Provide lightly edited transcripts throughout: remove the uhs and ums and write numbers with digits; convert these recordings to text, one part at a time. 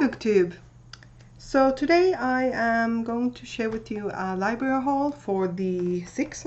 Hi Booktube! So today I am going to share with you a library haul for the six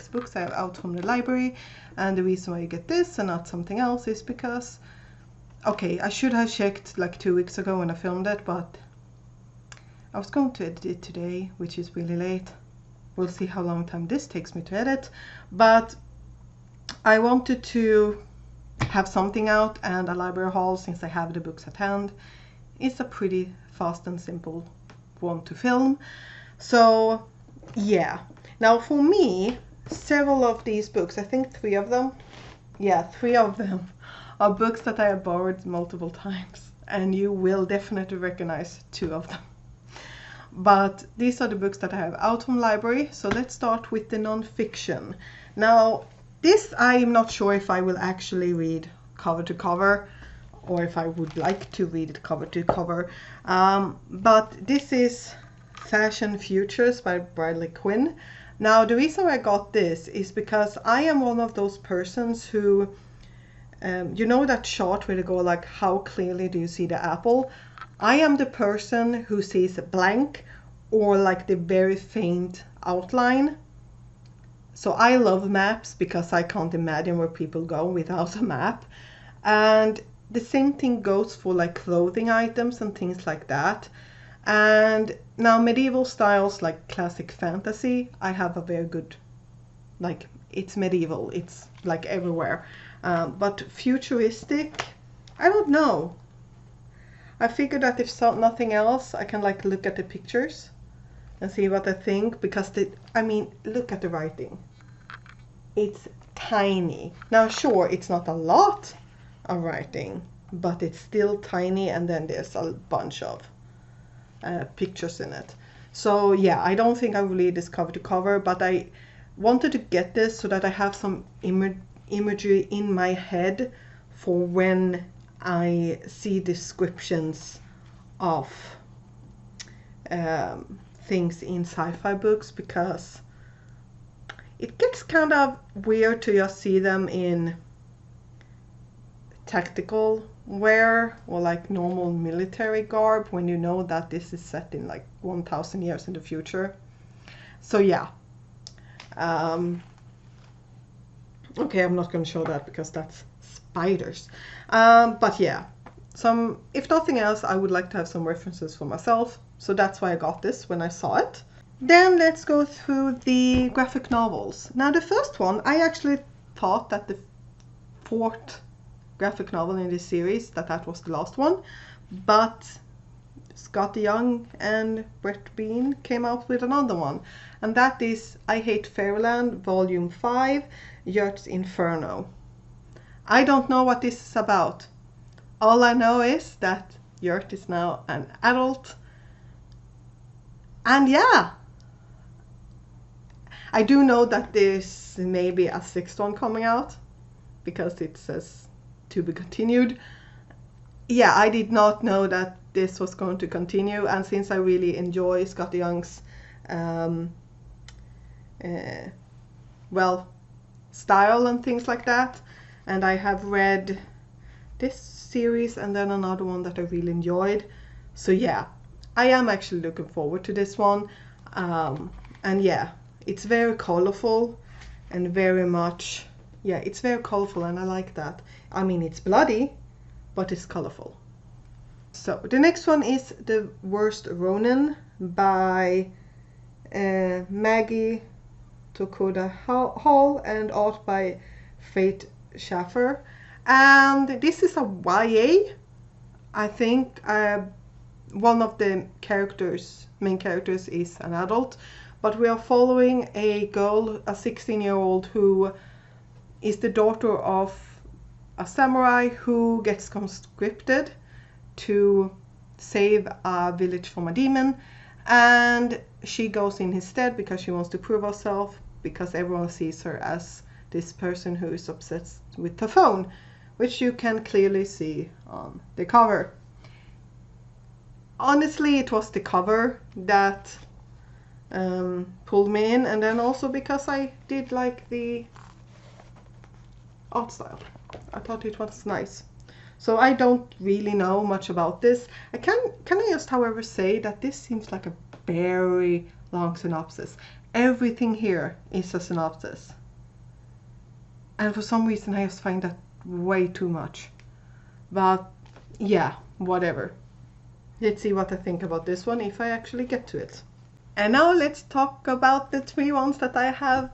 books I have out from the library. And the reason why you get this and not something else is because, okay, I should have checked like 2 weeks ago when I filmed it, but I was going to edit it today, which is really late. We'll see how long time this takes me to edit, but I wanted to have something out, and a library haul, since I have the books at hand, is a pretty fast and simple one to film. So yeah, now for me, several of these books, I think 3 of them, yeah, 3 of them are books that I have borrowed multiple times, and you will definitely recognize 2 of them. But these are the books that I have out from library. So let's start with the non-fiction. Now this I'm not sure if I will actually read cover to cover, or if I would like to read it cover to cover. But this is Fashion Futures by Bradley Quinn. Now the reason I got this is because I am one of those persons who, you know that chart where they go like, how clearly do you see the apple? I am the person who sees blank or like the very faint outline. So I love maps because I can't imagine where people go without a map. And the same thing goes for like clothing items and things like that. And now medieval styles like classic fantasy, I have a very good, like, it's medieval, it's like everywhere. But futuristic, I don't know. I figured that if nothing else, I can like look at the pictures and see what I think, because I mean, look at the writing. It's tiny. Now sure, it's not a lot of writing, but it's still tiny, and then there's a bunch of pictures in it. So yeah, I don't think I will read this cover to cover, but I wanted to get this so that I have some imagery in my head for when I see descriptions of things in sci-fi books, because it gets kind of weird to just see them in tactical wear or like normal military garb when you know that this is set in like 1000 years in the future. So yeah, okay, I'm not going to show that because that's spiders. But yeah, if nothing else, I would like to have some references for myself, so that's why I got this when I saw it. Then let's go through the graphic novels. Now the first one, I actually thought that the 4th graphic novel in this series, that was the last one, but Scott Young and Brett Bean came out with another one, and that is I Hate Fairyland Volume 5, Yurt's Inferno. I don't know what this is about. All I know is that Yurt is now an adult, and yeah, I do know that there's maybe a 6th one coming out, because it says to be continued. Yeah, I did not know that this was going to continue, and since I really enjoy Scott Young's well, style and things like that, and I have read this series and then another one that I really enjoyed, so yeah, I am actually looking forward to this one. And yeah, it's very colorful and very much, yeah, it's very colorful, and I like that. I mean, it's bloody, but it's colorful. So the next one is The Worst Ronin by Maggie Tokoda Hall and art by Faith Schaffer. And this is a YA. I think one of the main characters is an adult, but we are following a girl, a 16-year-old, who is the daughter of a samurai who gets conscripted to save a village from a demon, and she goes in his stead because she wants to prove herself, because everyone sees her as this person who is obsessed with the phone, which you can clearly see on the cover. Honestly, it was the cover that pulled me in, and then also because I did like the art style. I thought it was nice. So I don't really know much about this. Can I just, however, say that this seems like a very long synopsis. Everything here is a synopsis. And for some reason I just find that way too much. But yeah, whatever. Let's see what I think about this one if I actually get to it. And now let's talk about the 3 ones that I have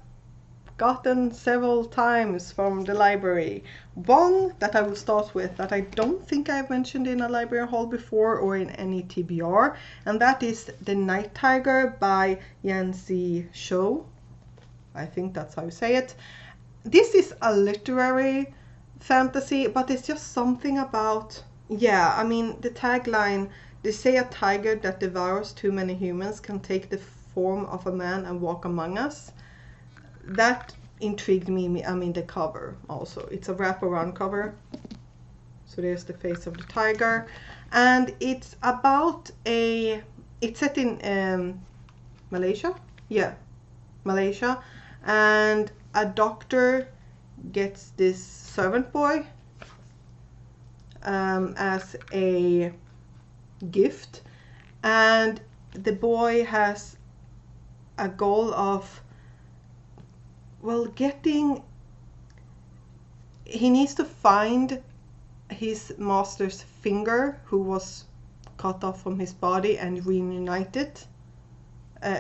gotten several times from the library. One that I will start with that I don't think I've mentioned in a library haul before or in any TBR, and that is The Night Tiger by Yancy Cho. I think that's how you say it. This is a literary fantasy, but it's just something about, yeah, I mean, the tagline, they say a tiger that devours too many humans can take the form of a man and walk among us. That intrigued me. I mean, the cover also. It's a wraparound cover. So there's the face of the tiger. And it's about it's set in Malaysia? Yeah, Malaysia. And a doctor gets this servant boy as a gift, and the boy has a goal of, well, he needs to find his master's finger who was cut off from his body and reunite it.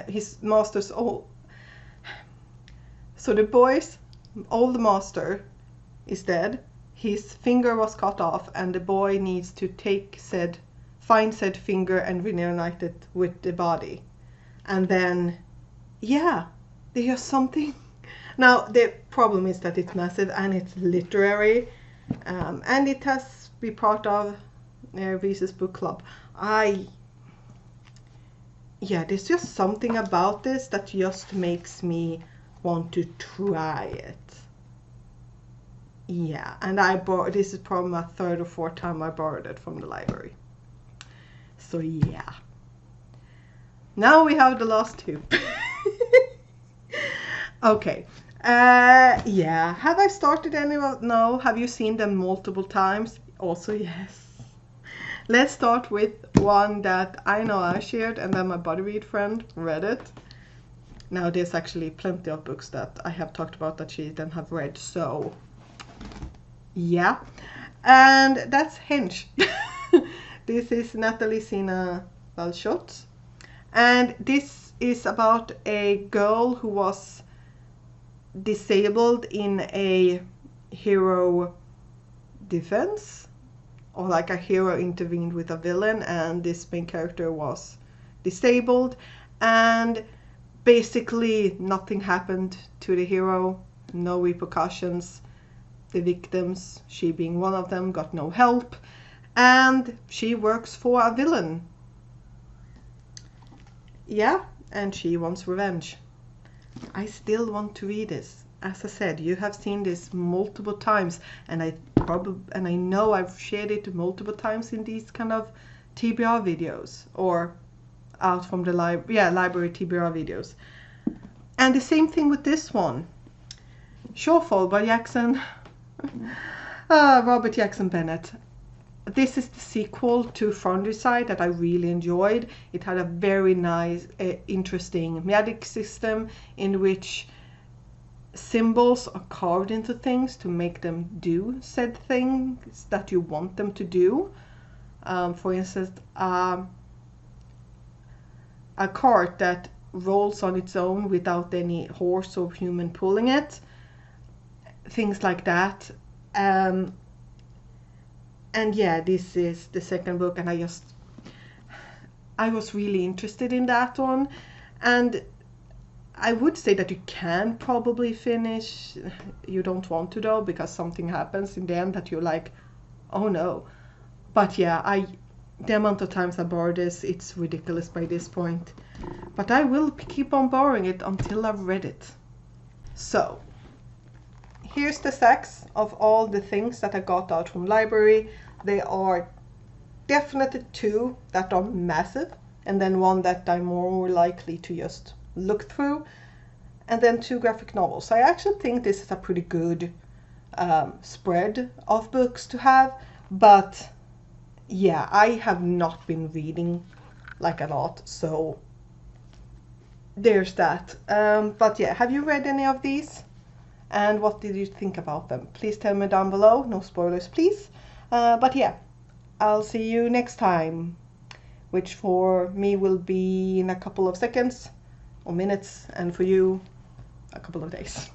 His master's so the boy's old master is dead, his finger was cut off, and the boy needs to find said finger and reunite it with the body. And then, yeah, there's something. Now, the problem is that it's massive and it's literary, and it has to be part of Reese's book club. Yeah, there's just something about this that just makes me want to try it. Yeah, and this is probably my 3rd or 4th time I borrowed it from the library. So yeah. Now we have the last 2. Okay. Yeah. Have I started any of? No. Have you seen them multiple times? Also yes. Let's start with one that I know I shared and then my body read friend read it. Now there's actually plenty of books that I have talked about that she then have read, so yeah. And that's Hinge. This is Natalie Sina Balshot, and this is about a girl who was disabled in a hero defense, or like a hero intervened with a villain, and this main character was disabled, and basically nothing happened to the hero, no repercussions. The victims, she being one of them, got no help, and she works for a villain. Yeah, and she wants revenge. I still want to read this. As I said, you have seen this multiple times, and I know I've shared it multiple times in these kind of TBR videos, or out from the library TBR videos. And the same thing with this one. Shorefall by Robert Jackson Bennett. This is the sequel to Frondicide that I really enjoyed. It had a very nice, interesting magic system in which symbols are carved into things to make them do said things that you want them to do. For instance, a cart that rolls on its own without any horse or human pulling it. Things like that. And yeah, this is the second book, and I was really interested in that one. And I would say that you can probably finish. You don't want to though, because something happens in the end that you're like, oh no. But yeah, the amount of times I borrowed this, it's ridiculous by this point. But I will keep on borrowing it until I've read it. So, here's the stacks of all the things that I got out from library. They are definitely 2 that are massive, and then 1 that I'm more likely to just look through, and then 2 graphic novels. So I actually think this is a pretty good spread of books to have, But yeah, I have not been reading like a lot, so there's that. But yeah, have you read any of these? And what did you think about them? Please tell me down below. No spoilers, please. But yeah, I'll see you next time, which for me will be in a couple of seconds or minutes, and for you, a couple of days.